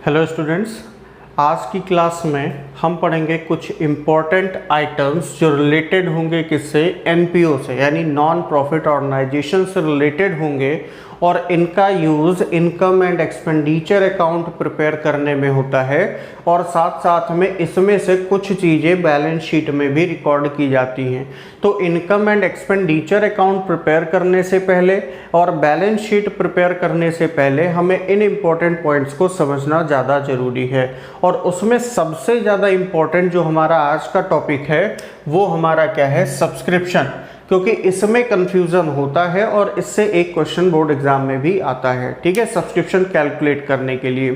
Hello students, आज की class में हम पढ़ेंगे कुछ इम्पॉर्टेंट आइटम्स जो रिलेटेड होंगे किससे, एनपीओ से, यानी नॉन प्रॉफिट ऑर्गेनाइजेशन से रिलेटेड होंगे और इनका use income and expenditure account prepare करने में होता है और साथ साथ में इसमें से कुछ चीज़ें बैलेंस शीट में भी रिकॉर्ड की जाती हैं। तो income and expenditure account prepare करने से पहले और बैलेंस शीट प्रिपेयर करने से पहले हमें इन इम्पोर्टेंट पॉइंट्स को समझना ज़्यादा ज़रूरी है। और उसमें सबसे ज़्यादा इम्पोर्टेंट जो हमारा आज का टॉपिक है वो हमारा क्या है, सब्सक्रिप्शन, क्योंकि इसमें कंफ्यूजन होता है और इससे एक क्वेश्चन बोर्ड एग्जाम में भी आता है। ठीक है, सब्सक्रिप्शन कैलकुलेट करने के लिए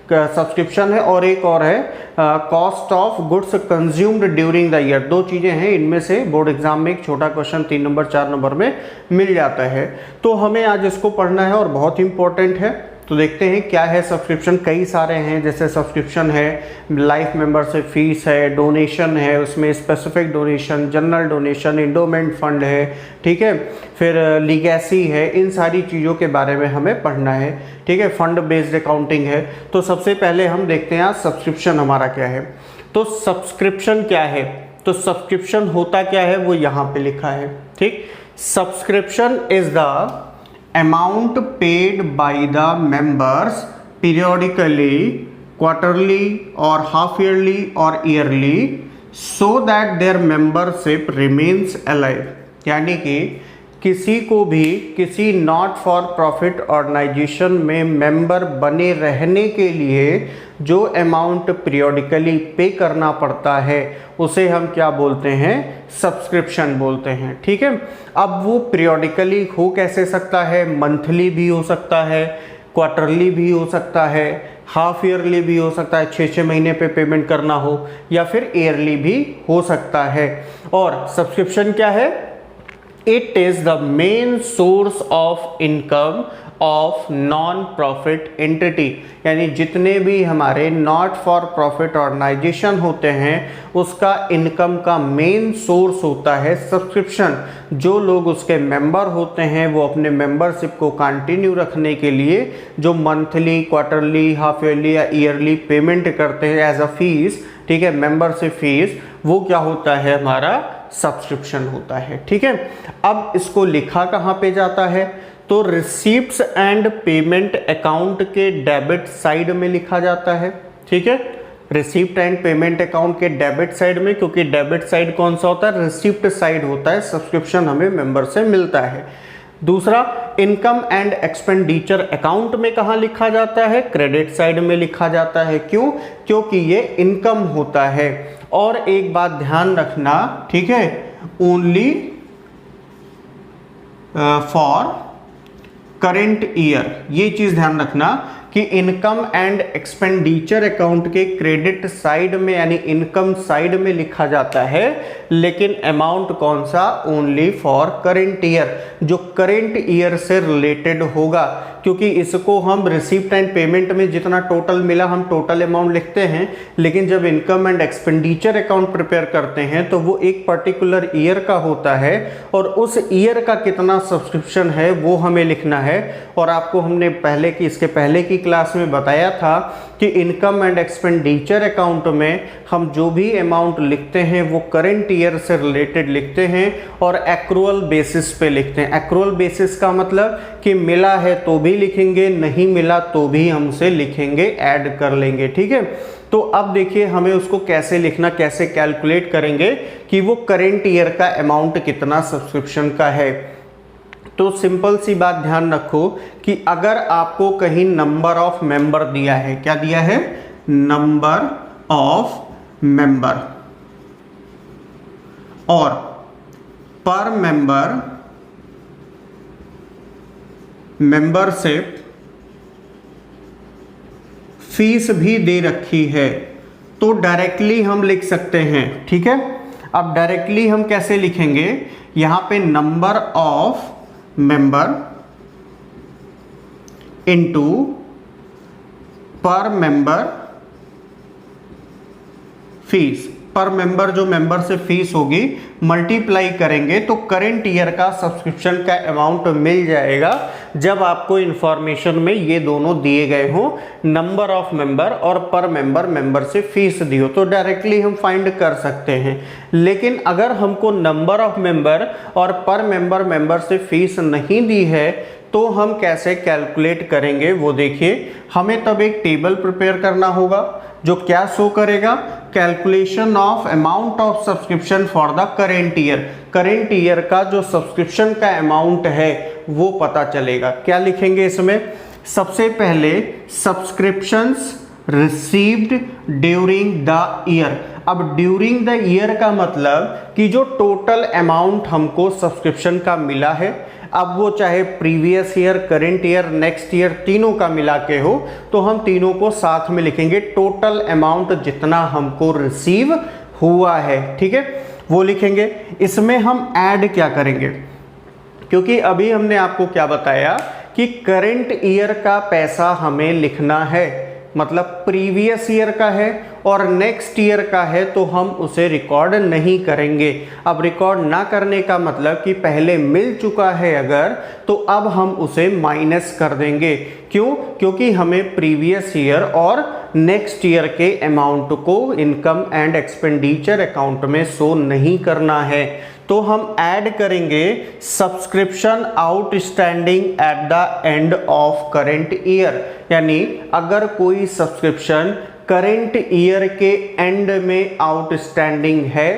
सब्सक्रिप्शन है और एक और है cost of goods consumed during the year. दो चीज़ें हैं, इनमें से बोर्ड एग्जाम में एक छोटा क्वेश्चन 3 नंबर 4 नंबर में मिल जाता है। तो हमें आज इसको पढ़ना है और बहुत इंपॉर्टेंट है। तो देखते हैं क्या है सब्सक्रिप्शन। कई सारे हैं, जैसे सब्सक्रिप्शन है, लाइफ मेंबरशिप फीस है, डोनेशन है, उसमें specific donation, general donation, endowment fund है, ठीक है, फिर लीगेसी है। इन सारी चीज़ों के बारे में हमें पढ़ना है। ठीक है, फंड बेस्ड अकाउंटिंग है। तो सबसे पहले हम देखते हैं आज सब्सक्रिप्शन हमारा क्या है। तो सब्सक्रिप्शन क्या है, तो सब्सक्रिप्शन होता क्या है वो यहाँ पे लिखा है। ठीक, subscription is the amount paid by the members periodically, quarterly or half yearly or yearly so that their membership remains alive। यानी कि किसी को भी किसी नॉट फॉर प्रॉफिट ऑर्गेनाइजेशन में मेंबर बने रहने के लिए जो अमाउंट पीरियोडिकली पे करना पड़ता है उसे हम क्या बोलते हैं, सब्सक्रिप्शन बोलते हैं। ठीक है, अब वो पीरियोडिकली हो कैसे सकता है, मंथली भी हो सकता है, क्वार्टरली भी हो सकता है, हाफ ईयरली भी हो सकता है, 6-6 महीने पे पेमेंट करना हो, या फिर ईयरली भी हो सकता है। और सब्सक्रिप्शन क्या है, it is the main source of income of non profit entity. यानी जितने भी हमारे नॉट फॉर प्रॉफिट ऑर्गेनाइजेशन होते हैं उसका इनकम का मेन सोर्स होता है सब्सक्रिप्शन। जो लोग उसके मेंबर होते हैं वो अपने मेंबरशिप को कंटिन्यू रखने के लिए जो मंथली, क्वार्टरली, हाफ ईयरली या ईयरली पेमेंट करते हैं एज अ फीस, ठीक है, मेंबरशिप फीस, वो क्या होता है, हमारा सब्सक्रिप्शन होता है। ठीक है, अब इसको लिखा कहाँ पे जाता है, तो रिसीप्ट्स एंड पेमेंट अकाउंट के डेबिट साइड में लिखा जाता है। ठीक है, रिसीप्ट एंड पेमेंट अकाउंट के डेबिट साइड में, क्योंकि डेबिट साइड कौन सा होता है, रिसीप्ट साइड होता है, सब्सक्रिप्शन हमें मेंबर से मिलता है। दूसरा, इनकम एंड एक्सपेंडिचर अकाउंट में कहाँ लिखा जाता है, क्रेडिट साइड में लिखा जाता है। क्यों, क्योंकि ये इनकम होता है। और एक बात ध्यान रखना, ठीक है, ओनली फॉर करेंट ईयर, ये चीज ध्यान रखना कि इनकम एंड एक्सपेंडिचर अकाउंट के क्रेडिट साइड में यानी इनकम साइड में लिखा जाता है, लेकिन अमाउंट कौन सा, ओनली फॉर करेंट ईयर, जो करेंट ईयर से रिलेटेड होगा। क्योंकि इसको हम रिसीप्ट एंड पेमेंट में जितना टोटल मिला हम टोटल अमाउंट लिखते हैं, लेकिन जब income and expenditure account prepare करते हैं तो वो एक पर्टिकुलर ईयर का होता है और उस ईयर का कितना सब्सक्रिप्शन है वो हमें लिखना है। और आपको हमने पहले की, इसके पहले की क्लास में बताया था कि इनकम एंड एक्सपेंडिचर अकाउंट में हम जो भी अमाउंट लिखते हैं वो करेंट ईयर से रिलेटेड लिखते हैं और एक्रूअल बेसिस पे लिखते हैं। एक्रूअल बेसिस का मतलब कि मिला है तो भी लिखेंगे, नहीं मिला तो भी हमसे लिखेंगे, ऐड कर लेंगे। ठीक है, तो अब देखिए हमें उसको कैसे लिखना, कैसे कैलकुलेट करेंगे कि वो करेंट ईयर का अमाउंट कितना सब्सक्रिप्शन का है। तो सिंपल सी बात ध्यान रखो कि अगर आपको कहीं नंबर ऑफ मेंबर दिया है, क्या दिया है, नंबर ऑफ मेंबर, और पर मेंबर मेंबरशिप फीस भी दे रखी है, तो डायरेक्टली हम लिख सकते हैं। ठीक है, अब डायरेक्टली हम कैसे लिखेंगे, यहां पे नंबर ऑफ मेंबर इनटू पर मेंबर फीस, पर मेंबर जो मेंबर से फीस होगी मल्टीप्लाई करेंगे तो करंट ईयर का सब्सक्रिप्शन का अमाउंट मिल जाएगा, जब आपको इंफॉर्मेशन में ये दोनों दिए गए हों, नंबर ऑफ मेंबर और पर मेंबर से फीस दी हो, तो डायरेक्टली हम फाइंड कर सकते हैं। लेकिन अगर हमको नंबर ऑफ मेंबर और पर मेंबर से फीस नहीं दी है तो हम कैसे कैलकुलेट करेंगे वो देखिए। हमें तब एक टेबल प्रिपेयर करना होगा जो क्या शो करेगा, calculation of amount of subscription for the current year. Current year का जो सब्सक्रिप्शन का अमाउंट है वो पता चलेगा। क्या लिखेंगे इसमें, सबसे पहले subscriptions received during the year. अब ड्यूरिंग द ईयर का मतलब कि जो टोटल अमाउंट हमको सब्सक्रिप्शन का मिला है, अब वो चाहे previous year, current year, next year तीनों का मिला के हो, तो हम तीनों को साथ में लिखेंगे, टोटल अमाउंट जितना हमको रिसीव हुआ है, ठीक है, वो लिखेंगे। इसमें हम ऐड क्या करेंगे, क्योंकि अभी हमने आपको क्या बताया कि करेंट ईयर का पैसा हमें लिखना है, मतलब प्रीवियस ईयर का है और नेक्स्ट ईयर का है तो हम उसे रिकॉर्ड नहीं करेंगे। अब रिकॉर्ड ना करने का मतलब कि पहले मिल चुका है अगर, तो अब हम उसे माइनस कर देंगे। क्यों? क्योंकि हमें प्रीवियस ईयर और नेक्स्ट ईयर के अमाउंट को इनकम एंड एक्सपेंडिचर अकाउंट में शो नहीं करना है। तो हम ऐड करेंगे subscription outstanding at the end of current year, यानी अगर कोई सब्सक्रिप्शन करेंट ईयर के एंड में आउटस्टैंडिंग है,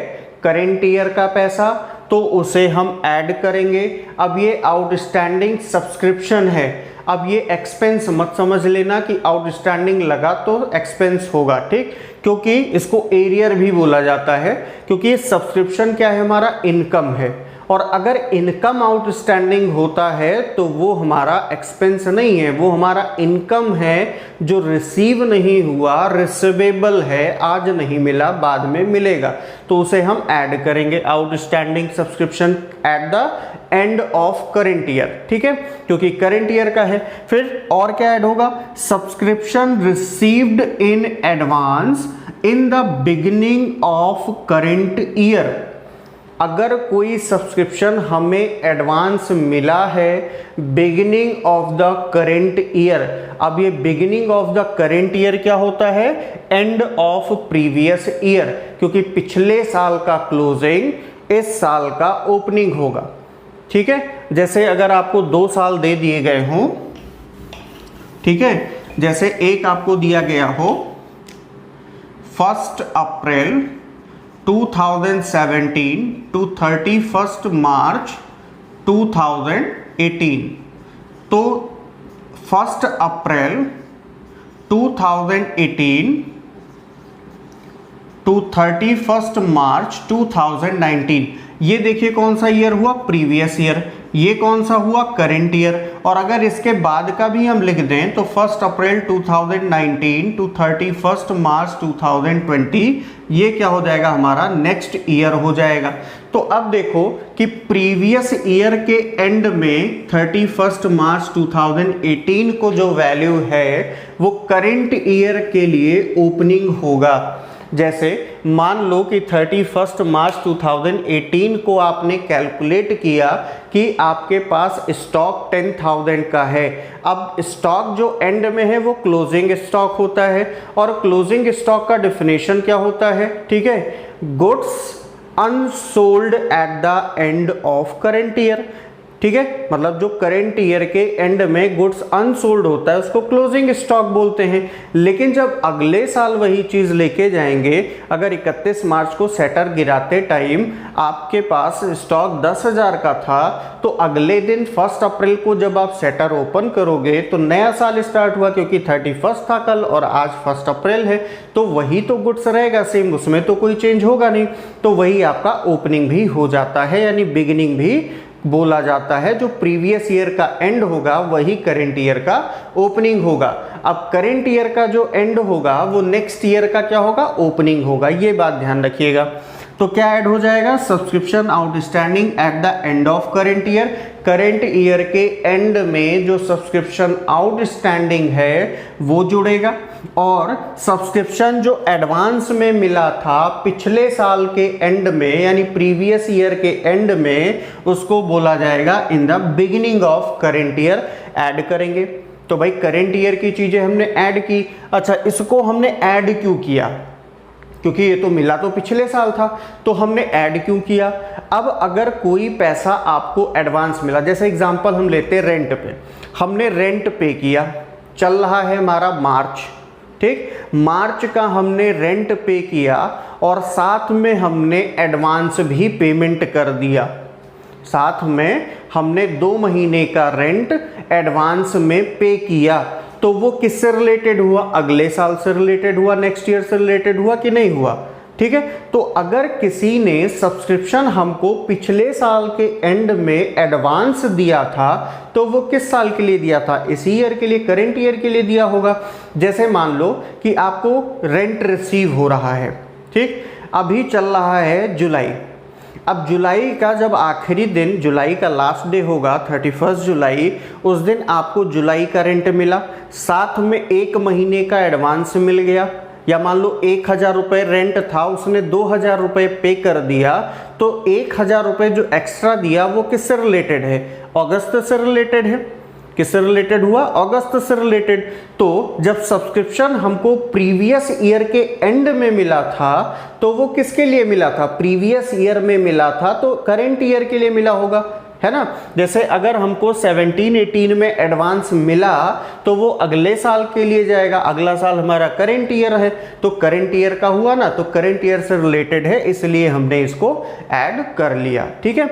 करेंट ईयर का पैसा, तो उसे हम ऐड करेंगे। अब ये आउटस्टैंडिंग सब्सक्रिप्शन है, अब ये एक्सपेंस मत समझ लेना कि आउटस्टैंडिंग लगा तो एक्सपेंस होगा, ठीक, क्योंकि इसको एरियर भी बोला जाता है, क्योंकि ये सब्सक्रिप्शन क्या है, हमारा इनकम है, और अगर इनकम आउटस्टैंडिंग होता है तो वो हमारा एक्सपेंस नहीं है, वो हमारा इनकम है जो रिसीव नहीं हुआ, रिसीवेबल है, आज नहीं मिला बाद में मिलेगा, तो उसे हम ऐड करेंगे outstanding subscription at the end of current year, ठीक है, क्योंकि करेंट ईयर का है। फिर और क्या ऐड होगा, subscription received in advance in the beginning of current year. अगर कोई सब्सक्रिप्शन हमें एडवांस मिला है beginning of the current year, अब ये beginning of the current year क्या होता है, एंड ऑफ प्रीवियस ईयर, क्योंकि पिछले साल का क्लोजिंग इस साल का ओपनिंग होगा, ठीक है। जैसे अगर आपको 2 साल दे दिए गए हों, ठीक है, जैसे एक आपको दिया गया हो 1 अप्रैल 2017 टू 31 मार्च 2018, तो 1 अप्रैल 2018 टू 31 मार्च 2019, ये देखिए कौन सा ईयर हुआ, प्रीवियस ईयर, ये कौन सा हुआ, करेंट ईयर। और अगर इसके बाद का भी हम लिख दें तो 1 अप्रैल 2019 टू 31 मार्च 2020, ये क्या हो जाएगा, हमारा नेक्स्ट ईयर हो जाएगा। तो अब देखो कि प्रीवियस ईयर के एंड में 31 मार्च 2018 को जो वैल्यू है वो करेंट ईयर के लिए ओपनिंग होगा। जैसे मान लो कि 31 मार्च 2018 को आपने कैलकुलेट किया कि आपके पास स्टॉक 10,000 का है। अब स्टॉक जो एंड में है वो क्लोजिंग स्टॉक होता है, और क्लोजिंग स्टॉक का डेफिनेशन क्या होता है, ठीक है, goods unsold at the end of current year, ठीक है, मतलब जो करेंट ईयर के एंड में गुड्स अनसोल्ड होता है उसको क्लोजिंग स्टॉक बोलते हैं। लेकिन जब अगले साल वही चीज लेके जाएंगे, अगर 31 मार्च को सेटर गिराते टाइम आपके पास स्टॉक 10,000 का था, तो अगले दिन 1 अप्रैल को जब आप सेटर ओपन करोगे तो नया साल स्टार्ट हुआ, क्योंकि 31 था कल और आज 1 अप्रैल है, तो वही तो गुड्स रहेगा सेम, उसमें तो कोई चेंज होगा नहीं, तो वही आपका ओपनिंग भी हो जाता है, यानी बिगिनिंग भी बोला जाता है। जो प्रीवियस ईयर का एंड होगा वही करेंट ईयर का ओपनिंग होगा। अब करेंट ईयर का जो एंड होगा वो नेक्स्ट ईयर का क्या होगा, ओपनिंग होगा, ये बात ध्यान रखिएगा। तो क्या ऐड हो जाएगा, subscription outstanding at the end of current year. Current year के एंड में जो सब्सक्रिप्शन आउटस्टैंडिंग है वो जुड़ेगा, और सब्सक्रिप्शन जो एडवांस में मिला था पिछले साल के एंड में यानी प्रीवियस ईयर के एंड में, उसको बोला जाएगा in the beginning of current year add करेंगे। तो भाई करेंट ईयर की चीजें हमने ऐड की। अच्छा, इसको हमने ऐड क्यों किया, क्योंकि ये तो मिला तो पिछले साल था, तो हमने ऐड क्यों किया। अब अगर कोई पैसा आपको एडवांस मिला, जैसे एग्जांपल हम लेते हैं रेंट पे, हमने रेंट पे किया, चल रहा है हमारा मार्च, ठीक, मार्च का हमने रेंट पे किया और साथ में हमने एडवांस भी पेमेंट कर दिया, साथ में हमने 2 महीने का रेंट एडवांस में पे किया, तो वो किससे रिलेटेड हुआ, अगले साल से रिलेटेड हुआ, नेक्स्ट ईयर से रिलेटेड हुआ कि नहीं हुआ। ठीक है, तो अगर किसी ने सब्सक्रिप्शन हमको पिछले साल के एंड में एडवांस दिया था, तो वो किस साल के लिए दिया था, इसी ईयर के लिए, करेंट ईयर के लिए दिया होगा। जैसे मान लो कि आपको रेंट रिसीव हो रहा है, ठीक, अभी चल रहा है जुलाई, अब जुलाई का जब आखिरी दिन, जुलाई का लास्ट डे होगा 31 जुलाई, उस दिन आपको जुलाई का रेंट मिला, साथ में 1 महीने का एडवांस मिल गया, या मान लो 1000 रुपये रेंट था, उसने 2000 रुपये पे कर दिया, तो 1000 रुपये जो एक्स्ट्रा दिया वो किससे रिलेटेड है, अगस्त से रिलेटेड है। किससे रिलेटेड हुआ, अगस्त से रिलेटेड। तो जब सब्सक्रिप्शन हमको प्रीवियस ईयर के एंड में मिला था, तो वो किसके लिए मिला था, प्रीवियस ईयर में मिला था, तो करेंट ईयर के लिए मिला होगा, है ना। जैसे अगर हमको 17-18 में एडवांस मिला, तो वो अगले साल के लिए जाएगा, अगला साल हमारा करेंट ईयर है, तो करेंट ईयर का हुआ ना, तो करेंट ईयर से रिलेटेड है, इसलिए हमने इसको ऐड कर लिया। ठीक है,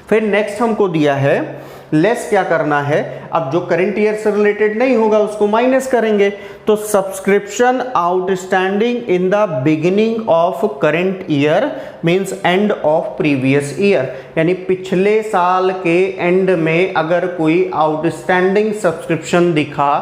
फिर नेक्स्ट हमको दिया है लेस क्या करना है, अब जो करंट ईयर से रिलेटेड नहीं होगा उसको माइनस करेंगे, तो subscription outstanding in the beginning of current year means end of previous year, यानी पिछले साल के एंड में अगर कोई आउटस्टैंडिंग सब्सक्रिप्शन दिखा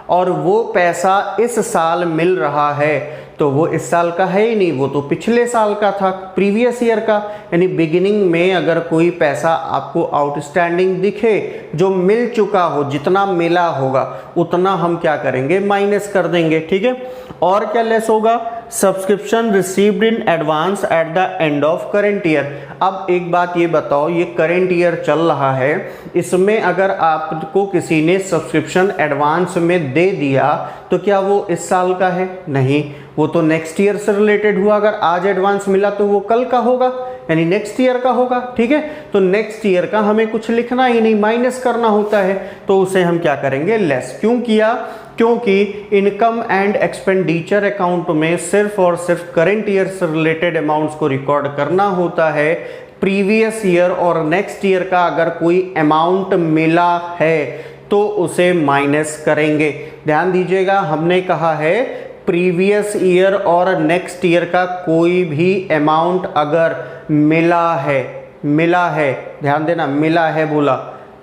और वो पैसा इस साल मिल रहा है, तो वो इस साल का है ही नहीं, वो तो पिछले साल का था, प्रीवियस ईयर का। यानी बिगिनिंग में अगर कोई पैसा आपको आउटस्टैंडिंग दिखे जो मिल चुका हो, जितना मिला होगा उतना हम क्या करेंगे, माइनस कर देंगे। ठीक है, और क्या लेस होगा, subscription received in advance at the end of current year. अब एक बात ये बताओ, ये करेंट ईयर चल रहा है, इसमें अगर आपको किसी ने सब्सक्रिप्शन एडवांस में दे दिया, तो क्या वो इस साल का है, नहीं, वो तो नेक्स्ट ईयर से रिलेटेड हुआ। अगर आज एडवांस मिला तो वो कल का होगा, यानी नेक्स्ट ईयर का होगा। ठीक है, तो नेक्स्ट ईयर का हमें कुछ लिखना ही नहीं, माइनस करना होता है, तो उसे हम क्या करेंगे, लेस। क्यों किया, क्योंकि इनकम एंड एक्सपेंडिचर अकाउंट में सिर्फ और सिर्फ करेंट ईयर से रिलेटेड अमाउंट्स को रिकॉर्ड करना होता है। प्रीवियस ईयर और नेक्स्ट ईयर का अगर कोई अमाउंट मिला है तो उसे माइनस करेंगे। ध्यान दीजिएगा, हमने कहा है प्रीवियस ईयर और नेक्स्ट ईयर का कोई भी अमाउंट अगर मिला है, ध्यान देना, मिला है बोला,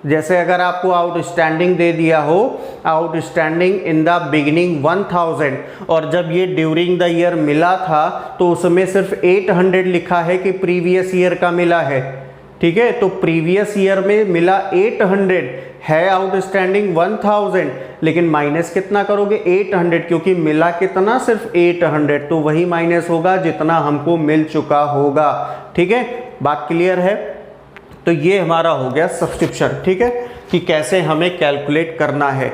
जैसे अगर आपको आउटस्टैंडिंग दे दिया हो, आउटस्टैंडिंग इन द बिगिनिंग 1000, और जब ये ड्यूरिंग द ईयर मिला था तो उसमें सिर्फ 800 लिखा है कि प्रीवियस ईयर का मिला है। ठीक है, तो प्रीवियस ईयर में मिला 800 है, आउटस्टैंडिंग 1000, लेकिन माइनस कितना करोगे, 800, क्योंकि मिला कितना, सिर्फ 800, तो वही माइनस होगा जितना हमको मिल चुका होगा। ठीक है, बात क्लियर है। तो ये हमारा हो गया सब्सक्रिप्शन। ठीक है, कि कैसे हमें कैलकुलेट करना है।